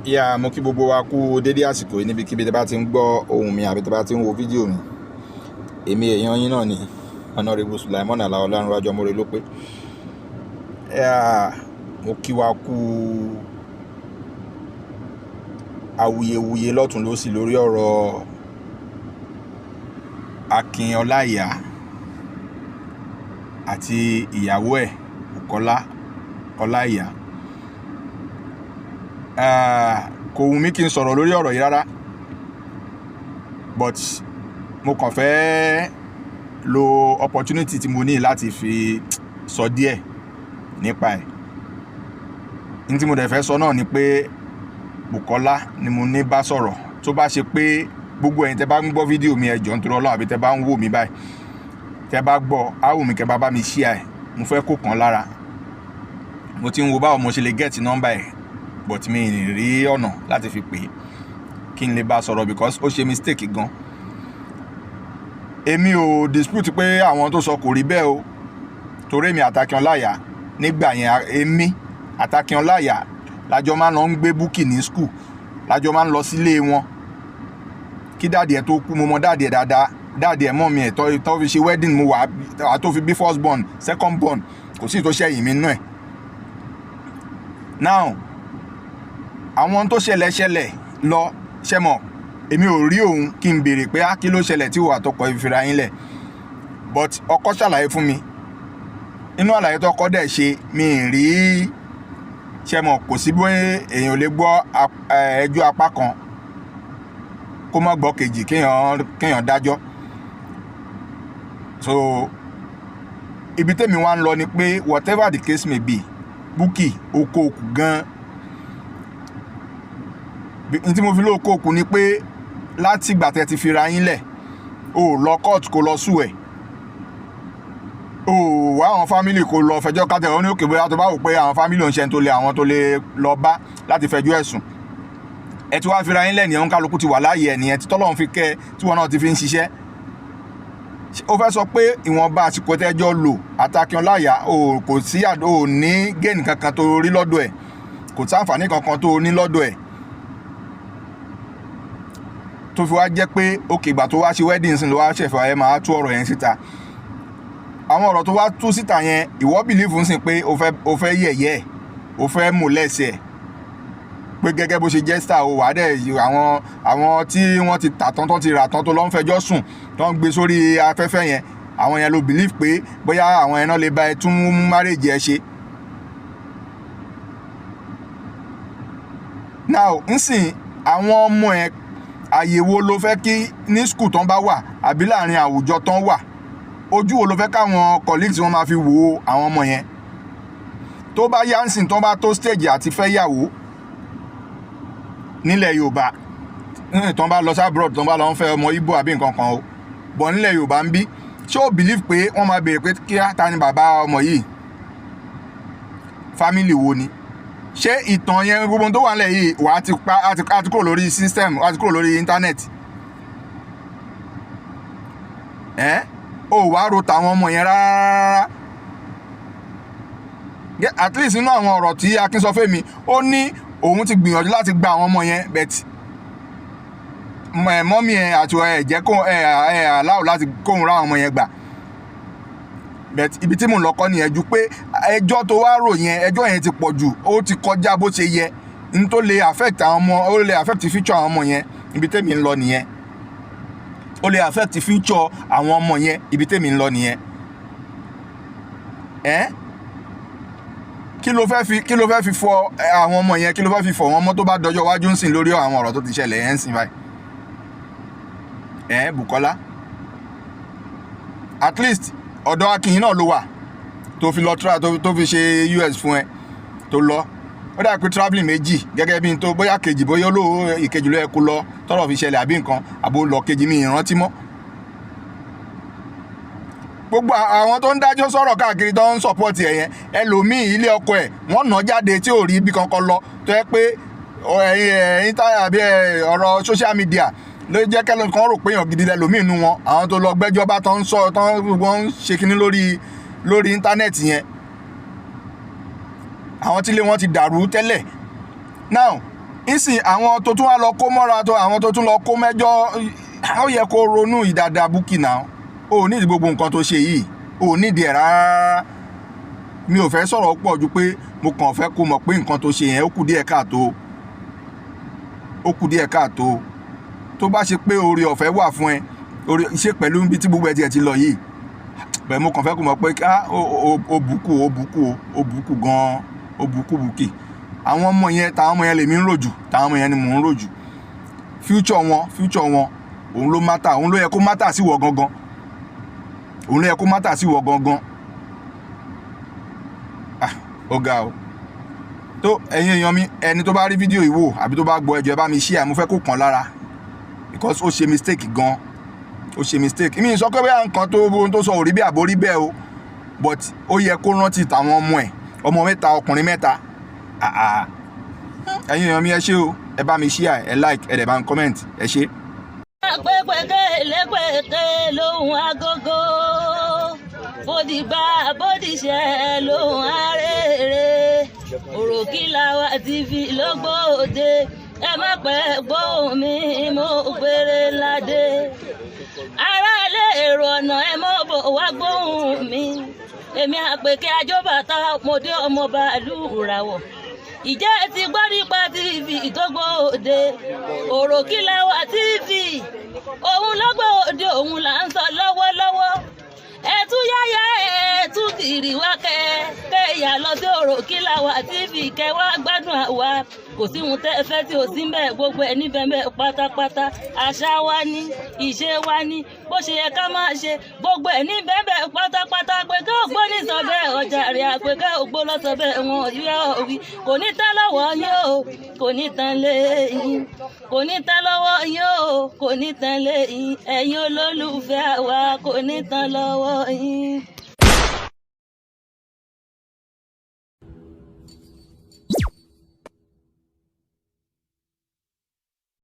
Mo kí gbogbo wa kú dédé àsìkò yìí níbikíbi tẹ́ bá ti ń gbọ́ ohùn mi àbí tẹ́ bá ti ń wo fídíò mi. Èmi èèyàn yín náà ni Honorable Sulaimon Alao Ọlánrewájú Ọmọrelópé. Mo kí wa kú awuyewuye lọ́tùn lósì lórí ọ̀rọ̀ Akin Ọláìyá àti ìyàwó ẹ̀ Bùkọ́lá Ọláìyá. Kò wù mí kí n sọ̀rọ̀ lórí ọ̀rọ̀ yìí rárá, but mo kàn fẹ́ lo opportunity tí mo ní láti fi sọ díẹ̀ nípa ẹ̀. Ní tí mo dẹ̀ fẹ́ sọ náà ni pé Bùkọ́lá ni mo ní bá sọ̀rọ̀. Tó bá ṣe pé gbogbo ẹ̀yin tẹ́ bá ń gbọ́ fídíò mi ẹ jọ̀ọ́ nítorí Ọlọ́run, àbí tẹ́ bá ń wò mí báyìí tẹ́ bá gbọ́, á wù mí kẹ́ bá mi share ẹ̀. Mo fẹ́ kó kàn lára. Mo ti ń wo báwo mo ṣe lè get nọ́mbà ẹ̀, but mi ì rí ọ̀nà láti fi pè é kí n lè bá sọ̀rọ̀ because ó ṣe mistake gan. Èmi ò dispute pé àwọn tó sọ kò rí bẹ́ẹ̀ o, torí èmi àti Akin Ọláìyá nígbà yẹn, èmi àti Akin Ọláìyá lájọ máa ń lọ ń gbé Bukky ní school, lájọ máa ń lọ sílé wọn kí dáàdì ẹ̀ tó kú. Mo mọ dáàdì ẹ̀ dáadáa, dáàdì ẹ̀ mọ́ mi ẹ̀ tó fi ṣe wedding. Mo wà tó fi bí first born, second born, kò sí tó ṣẹ̀yìn mi nú ẹ̀. Now àwọn tó ṣẹlẹ̀ lọ ṣẹ́mọ̀, èmi ò rí òun kí n béèrè pé kí ló ṣẹlẹ̀ tí wà tọkọ ìfira yín lẹ̀, but ọkọ ṣàlàyé fún mi. Inú àlàyé tọkọ dẹ̀ ṣe mi ì rí, ṣẹ́mọ̀, kò sí bóyá èèyàn lè gbọ́ ẹjọ́ apá kan kó má gbọ́ kejì kéèyàn dájọ́. So ibi tèmi wá ń lọ ni pé whatever the case may be, Bukky oko òkú gan. Ní tí mo fi lóko òkú ni pé láti ìgbà tẹ́ ti fira yín lẹ̀, o lọ court kó lọ sùn ẹ̀, o wá àwọn family kó lọ fẹjọ́ kátẹ́ ọ ní òkè bóyá tó bá wò pé àwọn family ò ń ṣe tó lé àwọn tó lè lọ bá láti fẹjọ́ ẹ̀sùn. Ẹ ti wá fira yín lẹ̀ nìyẹn, kálukú ti wà láàyè ẹ̀ nìyẹn, tí tọ́lọ́run fi kẹ́ tí wọn náà ti fi ń ṣiṣẹ́. Ó fẹ́ sọ pé ìwọ̀nba àsìkò tẹ́jọ́ lò àti Akin Ọláìyá kò sí ò ní gain kankan tó rí lọ́dọ̀ ẹ̀, kò sí àǹfààní kankan tó ní lọ́dọ̀ ẹ̀, tó fi wá jẹ́ pé òkè ìgbà tó wá ṣe wedding sí ló wá ṣẹ̀fẹ̀ ẹ máa tú ọ̀rọ̀ yẹn síta. Àwọn ọ̀rọ̀ tó wá tú síta yẹn, ìwọ believe ń sìn pé o fẹ́ yẹ̀yẹ́ ẹ̀, o fẹ́ mú lẹ́sẹ̀ ẹ̀, pé gẹ́gẹ́ bó ṣe jẹ́ star o wà dẹ̀ àwọn tí wọ́n ti tà tán tó ti rà tán tó lọ́ ń fẹjọ́ sùn tó ń gbé sórí afẹ́fẹ́ yẹn, àwọn yẹn ló believe pé bóyá àwọn yẹn náà lè bá ẹ tún marriage ẹ ṣe. Now nsìn àwọn ọmọ ẹ àyèwò ló fẹ́ kí ní school tán bá wà àbí láàrin àwùjọ tán wà, ojú wo ló fẹ́ káwọn colleagues wọn máa fi wo àwọn ọmọ yẹn tó bá yá nsìn tán bá tó stage àti fẹ́ yàwó nílẹ̀ Yorùbá, tán bá lọ sí abroad tán bá lọ ń fẹ́ ọmọ Igbo àbí nǹkan kan o, bọ̀ nílẹ̀ Yorùbá ń bí, ṣé o believe pé wọ́n máa béèrè pé kí ta ni bàbá ọmọ yìí, family wo ni? Ṣé ìtàn yẹn gbogbo tó wà nílẹ̀ yìí wà á ti kúrò lórí system, á ti kúrò lórí internet? O wá ro tàwọn ọmọ yẹn rárá. At least nínú àwọn ọ̀rọ̀ tí Akin sọ fún mi, ó ní òun ti gbìyànjú láti gba àwọn ọmọ yẹn, but mọ́mí ẹ̀ àti ẹ̀jẹ̀ kó aláwọ̀ láti kóhun ra àwọn ọmọ yẹn gbà. But ibi tí mò ń lọ kọ́ nìyẹn, ju pé ẹjọ́ tó wá rò yẹn, ẹjọ́ yẹn ti pọ̀ jù, ó ti kọjá bó ṣe yẹ, ní tó lè affect àwọn ọmọ, ó lè affect future àwọn ọmọ yẹn, ibi tèmi ń lọ nìyẹn. Ó lè affect future àwọn ọmọ yẹn, ibi tèmi ń lọ nìyẹn. Kí ló fẹ́ fi fọ àwọn ọmọ yẹn, kí ló fẹ́ fi fọ wọn mọ́ tó bá dọjọ́ iwájú ń sìn lórí àwọn ọ̀rọ̀ tó ti ṣẹlẹ̀ yẹn ń sìn báyìí? Bùkọ́lá, at least ọ̀dọ̀ Akin náà ló wà tó fi lọ tó fi ṣe US fún ẹ tó lọ. Ó dà pé travelling méjì gẹ́gẹ́ bí n tó bóyá kejì, bóyá ìkejì ló yẹ kó lọ tọ́rọ̀ fi ṣẹlẹ̀ àbí nǹkan, àbó lọ kejì mi ìrántí mọ́. Gbogbo àwọn tó ń dájọ́ sọ̀rọ̀ káàkiri tó ń support ẹ̀ yẹn, ẹlòmíì ilé ọkọ ẹ̀ wọ́n nà jáde tí ò rí ibi kankan lọ, tó yẹ pé ọ̀rọ̀ social media ló jẹ́ kẹ́lẹ́ kan rò pé èèyàn gidi lẹ́lòmíì nínú wọn. Àwọn tó lọ gbẹ́jọ́ bá tán ń sọ tán wọ́n ń ṣe kinní lórí íńtánẹ́ẹ̀tì yẹn, àwọn tí ilé wọn ti dàrú tẹ́lẹ̀. Now ìsìn àwọn tó tún wá lọ kó mọ́ra tó àwọn tó tún lọ kó mẹ́jọ ó yẹ kó ronú ìdàdà Bukky náà ó nídìí gbogbo nǹkan tó ṣe yìí ó nídìí ẹ̀ rárá. Mi ò fẹ́ sọ̀rọ̀ pọ̀ ju pé mo kàn fẹ́ kó mọ̀ pé nǹkan tó ṣe yẹn ó kù díẹ̀ káàtó, ó kù díẹ̀ káàtó. Tó bá ṣe pé oore ọ̀fẹ́ wà fún ẹ oore ṣe pẹ̀lú ibi tí gbogbo ẹ̀ tiẹ̀ ti lọ yìí, bẹ́ẹ̀ mo kàn fẹ́ kó mọ̀ pé ó Bukky gan-an, ó Bukky. Àwọn ọmọ yẹn táwọn ọmọ yẹn lèmi ń rò jù, táwọn ọmọ yẹn ni mò ń rò jù. Future wọn òun ló mátà, òun ló yẹ kó mátà sí wọ gangan, òun ló yẹ kó mátà sí wọ gangan. Ó ga o. Tó ẹ̀yin èèyàn mi, ẹni tó bá rí fídíò yìí wò àbí tó bá gbọ́ ẹjọ́ ẹ bá mi share, mo fẹ́ kó kàn lára because ó ṣe mistake gan, ó ṣe mistake. Mi sọ pé bóyá nǹkan tó sọ ò rí bí àbó rí bẹ́ẹ̀ o, but ó yẹ kó rántí tàwọn ọmọ ẹ̀, ọmọ mẹ́ta ọkùnrin mẹ́ta. Ẹ̀yin èèyàn mi ẹ ṣé o, ẹ bá mi share, ẹ like, ẹ dẹ̀ bá ń comment, ẹ ṣé. Pẹ́pẹ́kẹ́ lẹ́pẹ́kẹ́ lóhùn agogo, bódìbá bódìṣẹ́ lóhùn arére, Òròkìlàwà TV ló gbòde, ẹ má pẹ́ gbóhùn mi mo gbére ládé. Aráalé èrò ọ̀nà ẹ mọ́ bò wá gbóhùn mi, èmi Àpèkẹ́ Ajóbàtà mòdé ọmọ bàálù ràwọ̀. Ìjẹ́ ti gbọ́ nípa TV tó gbòde, Òròkìlàwà TV òun ló gbòde, òun là ń sọ lọ́wọ́lọ́wọ́. Ẹ̀tú yáyá ẹ̀tú kiri wá kẹ́ẹ̀yà lọ sí Òròkìlàwà TV kẹwàá gbádùn àwa. Kò sí ohun tẹ́ ẹ fẹ́ tí ò sí mbẹ́, gbogbo ẹ̀ níbẹ̀ mbẹ́ pátápátá. Àṣà wa ni, ìṣe wa ni, bó ṣe yẹ ká máa ṣe, gbogbo ẹ̀ níbẹ̀ mbẹ́ pátápátá. Àpèkẹ́ ògbó ní sọ bẹ́ẹ̀ ọjà rẹ̀, Àpèkẹ́ ògbó lọ sọ bẹ́ẹ̀ wọn yíyá òwì. Kò ní tán lọ́wọ́ yín o, kò ní tán lé yín, kò ní tán lọ́wọ́ yín o, kò ní tán lé yín. Ẹ̀yin olólùfẹ́ àwa kò ní tán lọ́wọ́ yín.